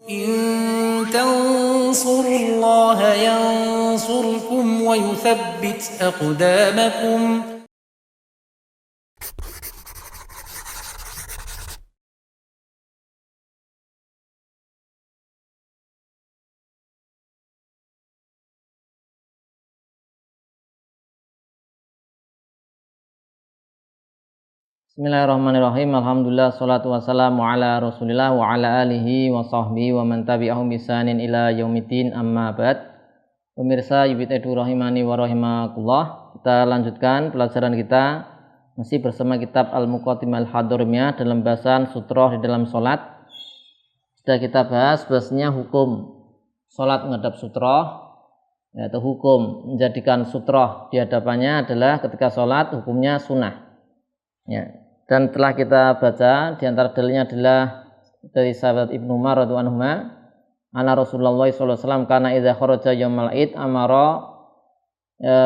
إن تنصروا الله ينصركم ويثبت أقدامكم. Bismillahirrahmanirrahim. Alhamdulillah, salatu wassalamu ala rasulillah wa ala alihi wa sahbihi wa man tabi'ahum bisanin ila yaumiddin, amma ba'd. Pemirsa Yubit Edu rahimani wa rahimakumullah, kita lanjutkan pelajaran kita masih bersama kitab Al-Muqaddimah Al-Hadrimiyah dalam bahasan sutroh di dalam sholat. Sudah kita bahas bahasanya hukum sholat menghadap sutroh, yaitu hukum menjadikan sutroh di hadapannya adalah ketika sholat hukumnya sunnah, ya. Dan telah kita baca di antara dalilnya adalah dari sahabat Ibnu Umar radhiyallahu anhu, anna Rasulullah sallallahu alaihi wasallam kana idza kharaja yaumal id amara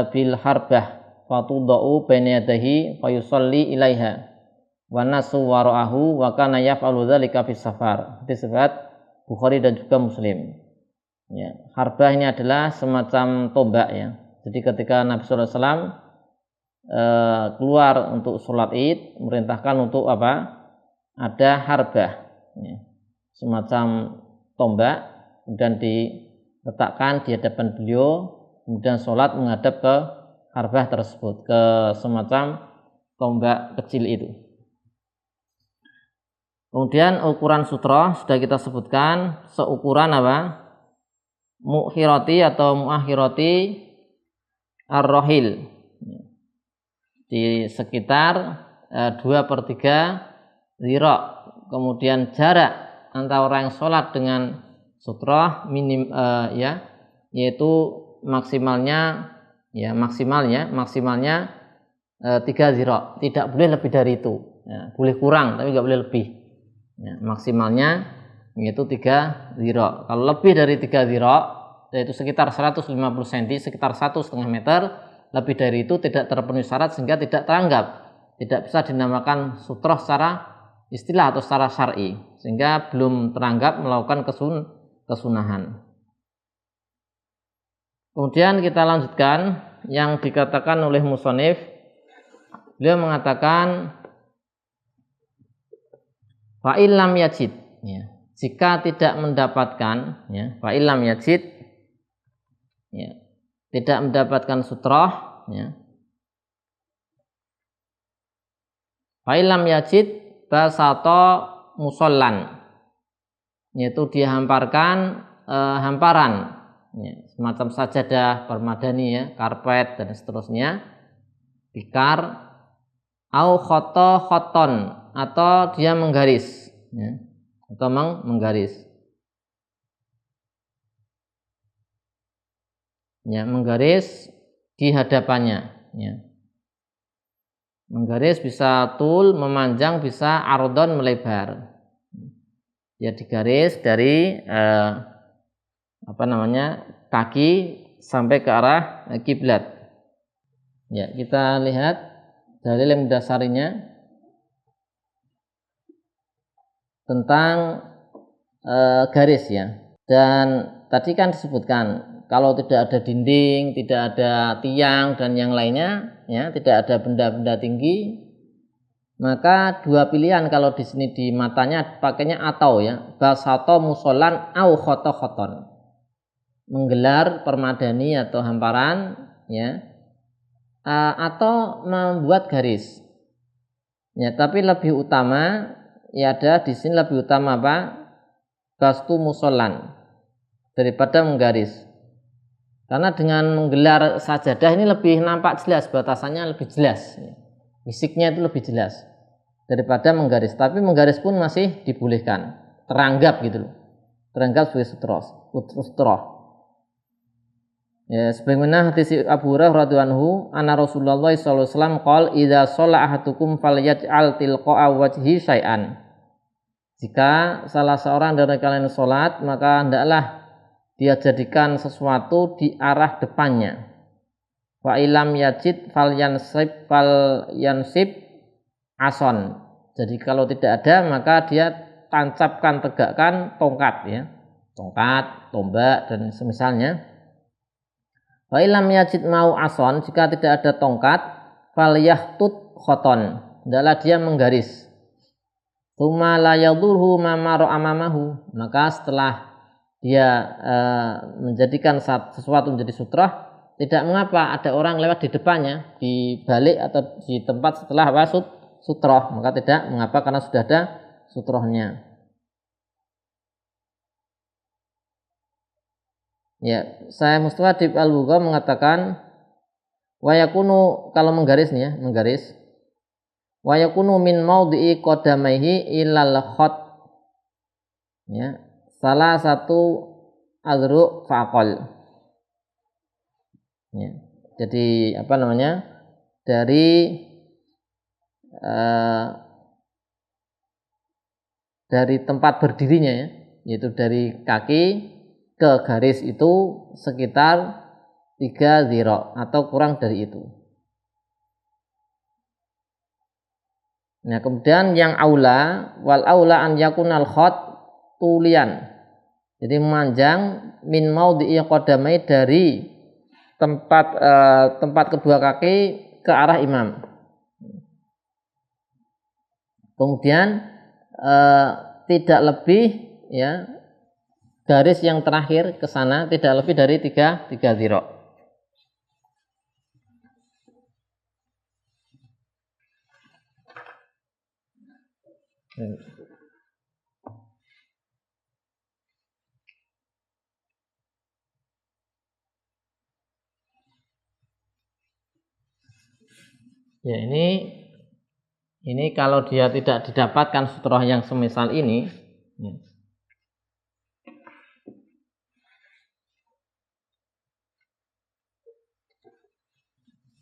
bil harbah fatudau baina yadayhi fayusalli ilaiha wa nasu wara'ahu wa kana yaf'alu dzalika fis safar. Hadis riwayat Bukhari dan juga Muslim. Ya, harbah ini adalah semacam tombak, ya. Jadi ketika Nabi sallallahu alaihi wasallam keluar untuk sholat id, merintahkan untuk apa? Ada harbah, ya, semacam tombak, kemudian diletakkan di hadapan beliau, kemudian sholat menghadap ke harbah tersebut, ke semacam tombak kecil itu. Kemudian ukuran sutroh sudah kita sebutkan, seukuran apa? Mu'khirati atau mu'akhirati ar-rohil, di sekitar 2/3 zira'. Kemudian jarak antara orang yang sholat dengan sutroh minim, yaitu maksimalnya 3 zira'. Tidak boleh lebih dari itu, ya. Boleh kurang tapi nggak boleh lebih, ya. Maksimalnya yaitu 3 zira'. Kalau lebih dari 3 zira', yaitu sekitar 150 cm, sekitar 1,5 meter, lebih dari itu tidak terpenuhi syarat sehingga tidak teranggap, tidak bisa dinamakan sutroh secara istilah atau secara syar'i, sehingga belum teranggap melakukan kesunahan. Kemudian kita lanjutkan yang dikatakan oleh musannif. Beliau mengatakan fa illam yajid, ya, jika tidak mendapatkan, ya, fa illam yajid, ya, tidak mendapatkan sutroh, ya. Fa illam yajid basato musollan, yaitu dia hamparkan hamparan, ya, semacam sajadah permadani, ya, karpet dan seterusnya, tikar, au khoton, atau dia menggaris, ya, atau menggaris, ya, menggaris di hadapannya, ya. Menggaris bisa tul, memanjang, bisa ardon, melebar. Ya, digaris dari kaki sampai ke arah kiblat. Ya, kita lihat dalil yang mendasarinya tentang garis, ya. Dan tadi kan disebutkan kalau tidak ada dinding, tidak ada tiang dan yang lainnya, ya, tidak ada benda-benda tinggi, maka dua pilihan kalau di sini di matanya pakainya atau, ya, basato musolan au khoton, menggelar permadani atau hamparan, ya, atau membuat garis, ya. Tapi lebih utama, ya, ada di sini lebih utama apa? Bastu musolan daripada menggaris. Karena dengan menggelar sajadah ini lebih nampak jelas, batasannya lebih jelas, ya. Fisiknya itu lebih jelas daripada menggaris. Tapi menggaris pun masih dibolehkan, teranggap gitu loh, teranggap sebagai sutroh. Ya, sebagaimana hadis Abu Hurairah radhiyallahu anhu, anna Rasulullah sallallahu alaihi wasallam qala idza shalla ahadukum falyaj'al tilqa'a wajhi syai'an. Jika salah seorang dari kalian salat, maka hendaklah dia jadikan sesuatu di arah depannya. Wa ilam yajid fal yansib ason. Jadi kalau tidak ada, maka dia tancapkan, tegakkan tongkat, ya. tongkat, tombak dan semisalnya. Wa illam yajid mau ason, jika tidak ada tongkat, falyahtut khoton, hendaklah dia menggaris. Tsumma la yadurhu ma mara amamahu, maka setelah dia menjadikan sesuatu menjadi sutrah, tidak mengapa ada orang lewat di depannya, di balik atau di tempat setelah sutroh, maka tidak mengapa karena sudah ada sutrohnya. Ya, saya Mustadib Al-Bugha mengatakan wa yakunu, kalau menggaris nih ya, menggaris. Wa yakunu min maudhi'i qadamaihi ilal khot. Ya, salah satu adru faqal. Ya, jadi apa namanya? Dari tempat berdirinya ya, yaitu dari kaki ke garis itu sekitar 3 zira atau kurang dari itu. Nah, kemudian yang aula, wal aula an yakunal khot tulian. Jadi memanjang min maudhi'i qadamai, dari tempat kedua kaki ke arah imam. Kemudian tidak lebih ya, garis yang terakhir ke sana tidak lebih dari 3 zira. Ya, ini kalau dia tidak didapatkan sutroh yang semisal ini ya.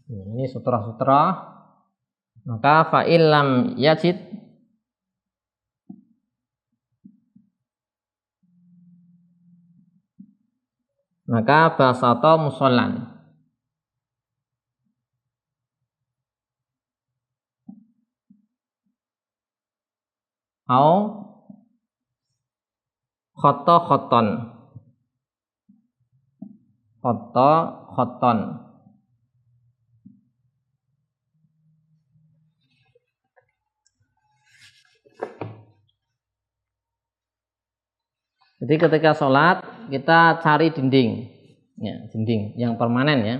Ini sutrah-sutrah, maka fa'ilam yajid, maka basata musallan, au khoto khoton, khoto khoton. Jadi ketika sholat kita cari dinding, ya, dinding yang permanen ya,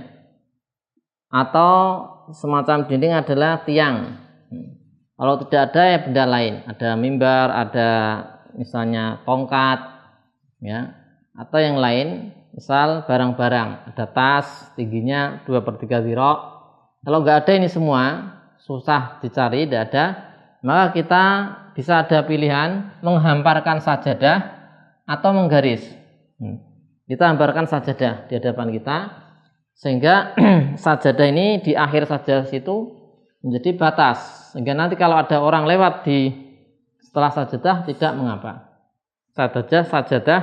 atau semacam dinding adalah tiang. Kalau tidak ada ya benda lain, ada mimbar, ada misalnya tongkat, ya, atau yang lain, misal barang-barang, ada tas tingginya 2/3 zira. Kalau nggak ada ini semua, susah dicari, tidak ada, maka kita bisa ada pilihan menghamparkan sajadah atau menggaris. Kita hamparkan sajadah di hadapan kita, sehingga sajadah ini di akhir sajadah situ menjadi batas, sehingga nanti kalau ada orang lewat di setelah sajadah tidak mengapa. Sajadah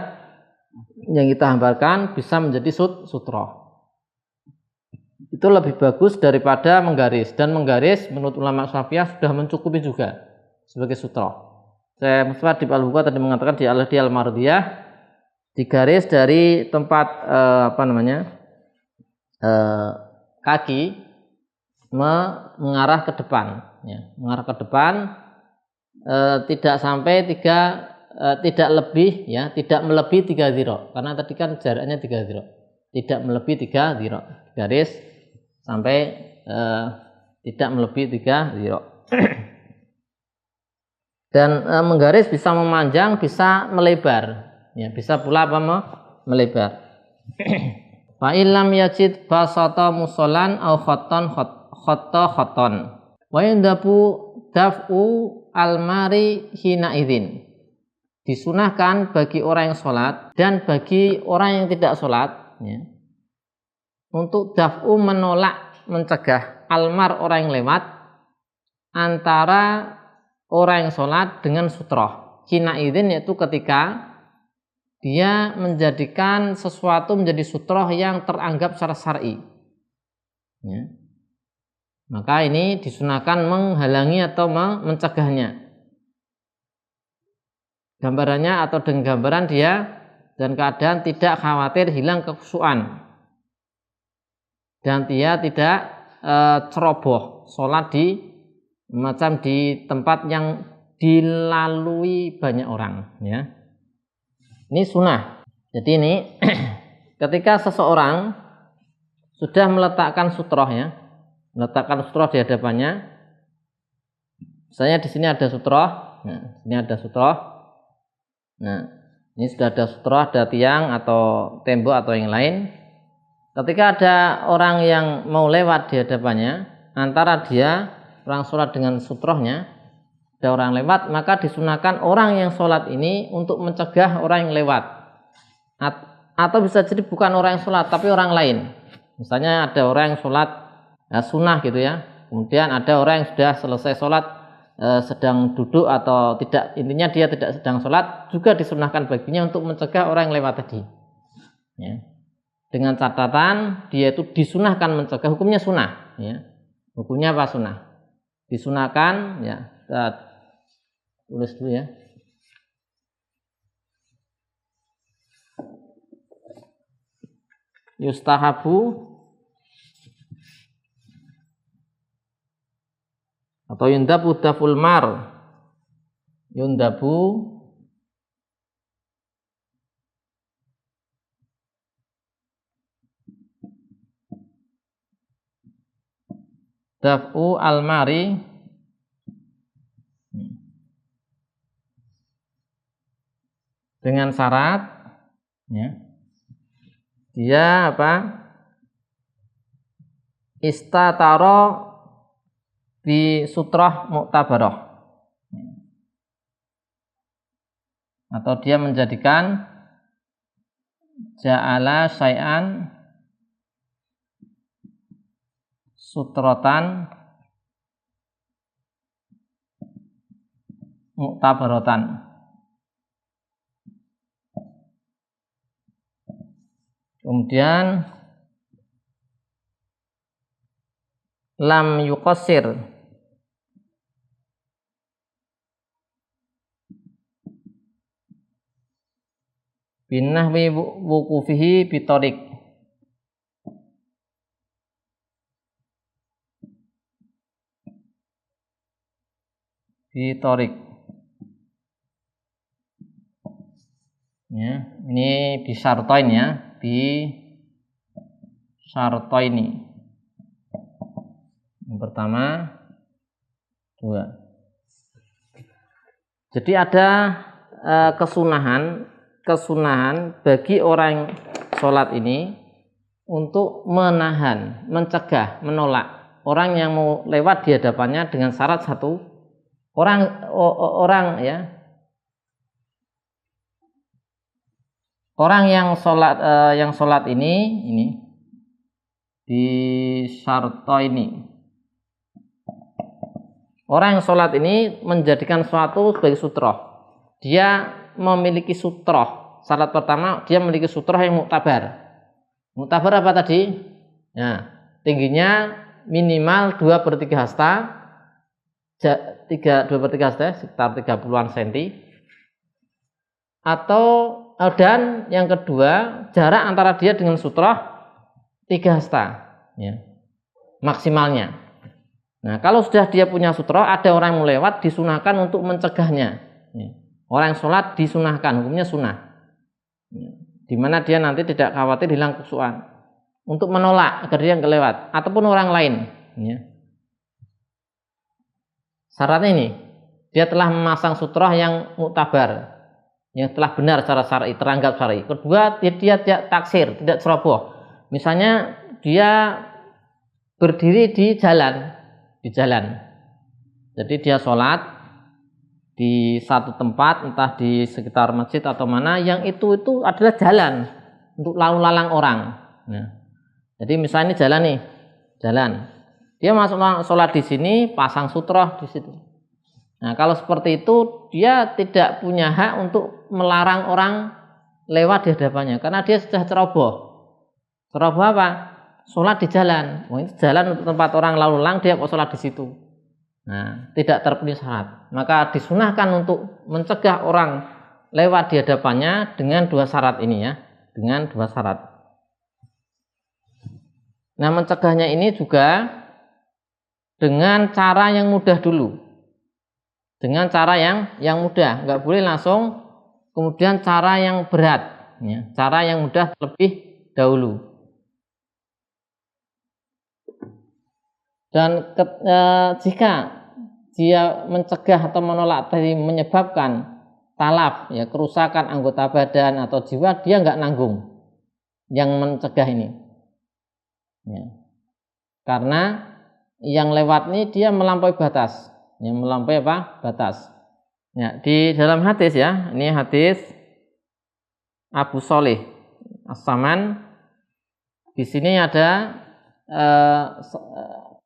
yang kita hamparkan bisa menjadi sutroh. Itu lebih bagus daripada menggaris, dan menggaris menurut ulama Syafi'iyah sudah mencukupi juga sebagai sutroh. Saya Mustadib Al-Bugha tadi mengatakan di Al-Mardiyah, digaris dari tempat kaki mengarah ke depan, ya, mengarah ke depan, tidak sampai tidak lebih ya, tidak melebihi 3 zira, karena tadi kan jaraknya 3 zira, tidak melebihi 3 zira, garis sampai tidak melebihi 3 zira. Dan menggaris bisa memanjang, bisa melebar, ya, bisa pula melebar. Fa illam yajid basata musallan au khattan khatton wa yandabu daf'u almari hina idzin. Disunahkan bagi orang yang sholat dan bagi orang yang tidak sholat, ya, untuk daf'u menolak, mencegah almar orang yang lewat antara orang yang sholat dengan sutroh. Hina idzin yaitu ketika dia menjadikan sesuatu menjadi sutroh yang teranggap secara syar'i, ya. Maka ini disunahkan menghalangi atau mencegahnya. Gambarannya atau dengan gambaran dia dan keadaan tidak khawatir hilang kekhusyuan, dan dia tidak ceroboh sholat di tempat yang dilalui banyak orang, ya. Ini sunnah. Jadi ini ketika seseorang sudah meletakkan sutroh, ya, meletakkan sutroh di hadapannya. Misalnya di sini ada sutroh, nah, ini ada sutroh. Nah, ini sudah ada sutroh, ada tiang atau tembok atau yang lain. Ketika ada orang yang mau lewat di hadapannya, antara dia orang sholat dengan sutrohnya, ada orang lewat, maka disunahkan orang yang sholat ini untuk mencegah orang yang lewat. Atau bisa jadi bukan orang yang sholat, tapi orang lain. Misalnya ada orang yang sholat sunnah gitu, ya. Kemudian ada orang yang sudah selesai sholat, sedang duduk atau tidak, intinya dia tidak sedang sholat, juga disunahkan baginya untuk mencegah orang yang lewat tadi, ya. Dengan catatan dia itu disunahkan mencegah, hukumnya sunnah, ya. Hukumnya apa? Sunnah. Disunahkan, ya. Kita tulis dulu, ya. Yustahabu atau yundabu daful mar, yundabu dafu almari dengan syarat, ya, dia apa? Istataro bi sutroh muktabaroh, atau dia menjadikan ja'ala syai'an sutrotan muktabarotan. Kemudian lam yuqassir binahwi wuqufihi bitorik, ya, ini bisyartoin, ya, bisyartoini. Yang pertama, dua. Jadi ada kesunahan bagi orang sholat ini untuk menahan, mencegah, menolak orang yang mau lewat di hadapannya dengan syarat satu, orang ya, orang yang sholat ini di syarto ini. Orang yang sholat ini menjadikan suatu sebagai sutroh. Dia memiliki sutroh. Syarat pertama, dia memiliki sutroh yang muktabar. Muktabar apa tadi? Ya, tingginya minimal 2/3 hasta, 2/3 hasta, sekitar 30-an cm. Dan yang kedua, jarak antara dia dengan sutroh 3 hasta, ya, maksimalnya. Nah, kalau sudah dia punya sutroh, ada orang yang melewat, disunahkan untuk mencegahnya. Orang yang sholat disunahkan, hukumnya sunnah. Di mana dia nanti tidak khawatir hilang khusyuan, untuk menolak agar dia nggak lewat, ataupun orang lain. Syaratnya ini, dia telah memasang sutroh yang muktabar, yang telah benar secara syar'i, teranggap syar'i. Kedua, dia tidak taksir, tidak ceroboh. Misalnya dia berdiri di jalan. Jadi dia sholat di satu tempat, entah di sekitar masjid atau mana, yang itu adalah jalan untuk lalu lalang orang. Nah, jadi misalnya jalan. Dia masuk sholat di sini, pasang sutroh di situ. Nah, kalau seperti itu, dia tidak punya hak untuk melarang orang lewat di hadapannya, karena dia sudah ceroboh. Ceroboh apa? Sholat di jalan. Itu jalan untuk tempat orang lalu lalang, dia kok sholat di situ. Nah, tidak terpenuhi syarat. Maka disunahkan untuk mencegah orang lewat di hadapannya dengan dua syarat ini ya, dengan dua syarat. Nah, mencegahnya ini juga dengan cara yang mudah dulu. Dengan cara yang mudah, nggak boleh langsung kemudian cara yang berat, ya. Cara yang mudah terlebih dahulu. Dan jika dia mencegah atau menolak tadi menyebabkan talaf, ya, kerusakan anggota badan atau jiwa, dia nggak nanggung yang mencegah ini, ya. Karena yang lewat ini dia melampaui batas, ya, melampaui apa? Batas. Ya, di dalam hadis ya, ini hadis Abu Sholih As-Saman. Di sini ada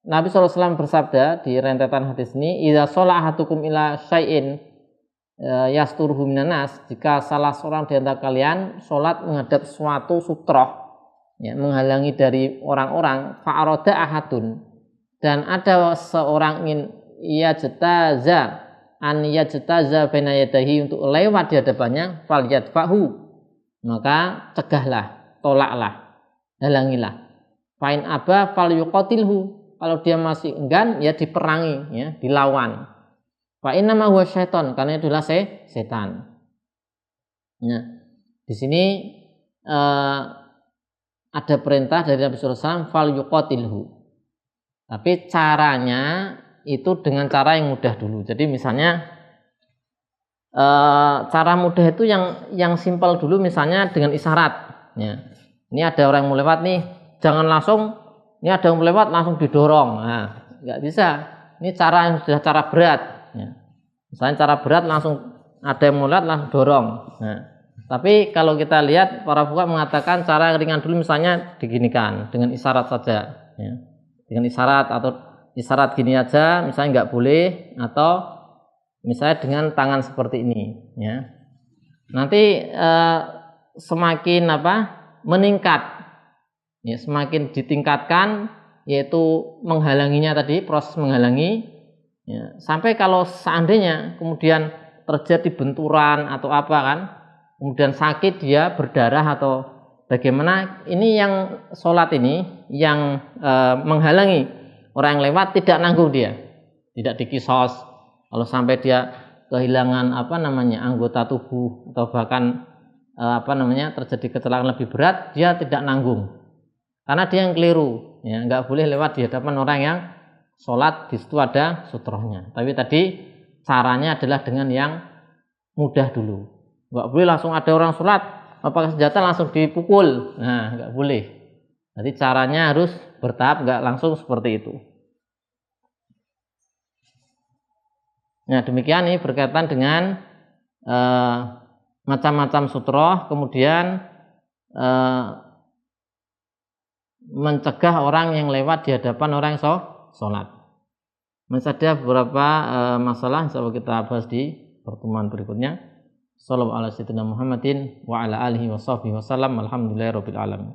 Nabi SAW bersabda di rentetan hadis ini, "Idza shola ahadukum ila syai'in yasturuhu minan nas," jika salah seorang di antara kalian sholat menghadap suatu sutroh, ya, menghalangi dari orang-orang, fa'arada ahadun, dan ada seorang ingin yajtaza baina yadahi, untuk lewat di hadapannya, falyadfahu, maka cegahlah, tolaklah, halangilah. Fa'in aba falyuqatilhu, kalau dia masih enggan, ya diperangi, ya, dilawan. Fa'inna ma huwa syaiton, karena itu adalah setan. Nah, di sini ada perintah dari Nabi SAW, falyuqatilhu. Tapi caranya itu dengan cara yang mudah dulu. Jadi misalnya cara mudah itu yang simpel dulu, misalnya dengan isyarat, ya. Ini ada orang yang mau lewat nih, jangan langsung, ini ada yang mau lewat langsung didorong. Nah, nggak bisa. Ini cara yang sudah cara berat, ya. Misalnya cara berat langsung ada yang mau lewat langsung dorong. Nah, tapi kalau kita lihat para fuqaha mengatakan cara ringan dulu, misalnya diginikan dengan isyarat saja, ya. Dengan isyarat, atau isyarat gini aja, misalnya nggak boleh, atau misalnya dengan tangan seperti ini, ya. Nanti semakin meningkat, ya, semakin ditingkatkan, yaitu menghalanginya tadi, proses menghalangi, ya, sampai kalau seandainya kemudian terjadi benturan atau apa kan, kemudian sakit, dia berdarah atau bagaimana, ini yang sholat ini yang menghalangi orang yang lewat, tidak nanggung dia, tidak dikisos. Kalau sampai dia kehilangan anggota tubuh, atau bahkan terjadi kecelakaan lebih berat, dia tidak nanggung, karena dia yang keliru, ya, nggak boleh lewat di hadapan orang yang sholat di situ ada sutrohnya. Tapi tadi caranya adalah dengan yang mudah dulu, nggak boleh langsung ada orang sholat pakai senjata langsung dipukul, nah nggak boleh. Jadi caranya harus bertahap, nggak langsung seperti itu. Nah, demikian ini berkaitan dengan macam-macam sutroh, kemudian mencegah orang yang lewat di hadapan orang yang sholat. Masih ada beberapa masalah, insya Allah kita bahas di pertemuan berikutnya. Sallallahu alaihi wasallam Muhammadin wa ala alihi wa sahbihi wasallam. Alhamdulillahirabbil alamin.